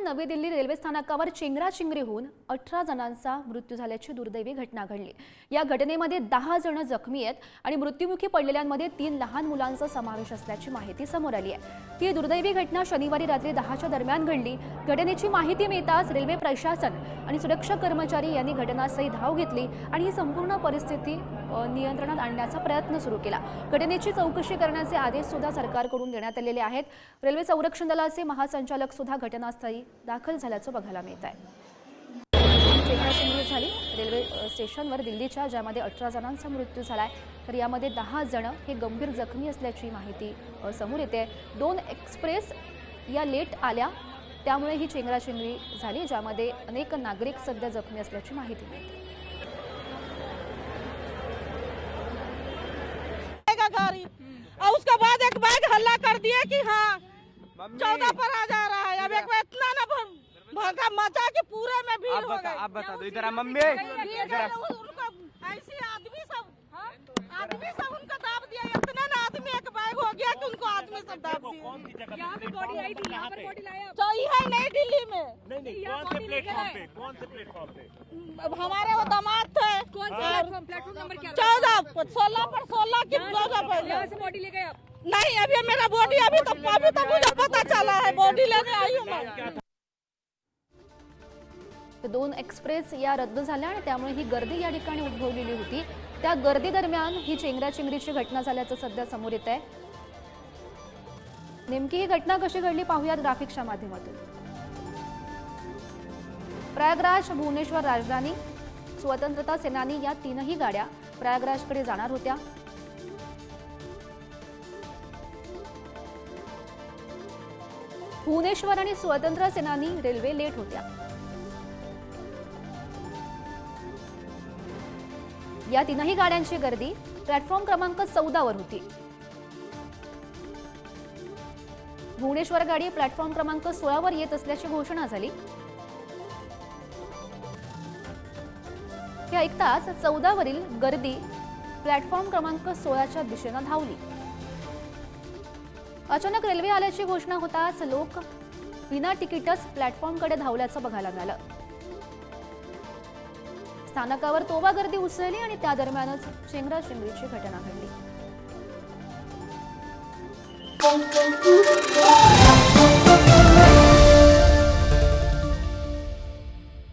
नवी दिल्ली रेल्वे स्थानकावर चेंगराचेंगरी होऊन 18 जणांचा मृत्यू झाल्याची दुर्दैवी घटना घडली। या घटनेमध्ये 10 जण जखमी आहेत आणि मृत्युमुखी पडलेल्यांमध्ये 3 लहान मुलांचा समावेश असल्याची माहिती समोर आली आहे। ही दुर्दैवी घटना शनिवारी रात्री 10च्या दरम्यान घडली। घटनेची माहिती मिळताच रेल्वे प्रशासन आणि सुरक्षा कर्मचारी यांनी घटनास्थळी धाव घेतली आणि ही संपूर्ण परिस्थिती नियंत्रणात आणण्याचा प्रयत्न सुरू केला। घटनेची चौकशी करण्याचे आदेश सुद्धा सरकारकडून देण्यात आलेले आहेत। रेल्वे संरक्षण दलाचे महासंचालक सुद्धा घटनास्थळी दाखल झाल्याचं बघायला मिळत आहे। चेंगराचेंगरी झाली रेल्वे स्टेशनवर दिल्लीच्या, ज्यामध्ये 18 जणांचा मृत्यू झालाय, तर यामध्ये 10 जण हे गंभीर जखमी असल्याची माहिती समोर येते। 2 एक्सप्रेस या लेट आल्या, त्यामुळे ही चेंगराचेंगरी झाली, ज्यामध्ये अनेक नागरिक सध्या जखमी असल्याची माहिती मिळते। और उसके बाद एक बैग हल्ला कर दिए कि हाँ 14 पर आ जा रहा है। अब एक इतना ना भगा मचा कि पूरे में भीड़ हो गई। आप बता दो इधर मम्मी उनको ऐसे आदमी सब उनको दाब दिया। इतना ना आदमी एक बैग हो गया कि उनको आदमी सब दाब दिया। यहाँ पे बॉडी आई थी, यहाँ पर बॉडी लाया। तो ये है नई दिल्ली में। नहीं कौन से प्लेटफॉर्म पे हमारे वो दामाद थे। कौन सा प्लेटफॉर्म नंबर क्या? 14 16 पर 16 की 14 पर। यहाँ से बॉडी ले गए आप? नहीं, अभी मेरा बॉडी अभी तो मुझे पता चला है। बॉडी लेने आई हूँ मैं। 2 एक्सप्रेस या रद्द झाल्या आणि त्यामुळे ही गर्दी या ठिकाणी उद्भवलेली होती। त्या गर्दी दरम्यान ही चेंगराचेंगरीची घटना झाल्याचं सध्या समोर येत आहे। नेमकी ही घटना कशी घडली पाहूयात ग्राफिक्सच्या माध्यमातून। प्रयागराज, भुवनेश्वर राजधानी, स्वतंत्रता सेनानी या 3ही गाड्या प्रयागराजकडे जाणार होत्या। भुवनेश्वर आणि स्वतंत्र सेनानी रेल्वे लेट होत्या। या 3ही गाड्यांची गर्दी प्लॅटफॉर्म क्रमांक 14 वर होती। भुवनेश्वर गाडी प्लॅटफॉर्म क्रमांक 16 वर येत असल्याची घोषणा झाली। हे ऐकताच 14 वरील गर्दी प्लॅटफॉर्म क्रमांक 16च्या दिशेने धावली। अचानक रेल्वे आल्याची घोषणा होताच लोक विना तिकीटच प्लॅटफॉर्मकडे धावल्याचं बघायला मिळालं। स्थानकावर तोवा गर्दी उसळली आणि त्या दरम्यानच चेंगराचेंगरीची घटना घडली।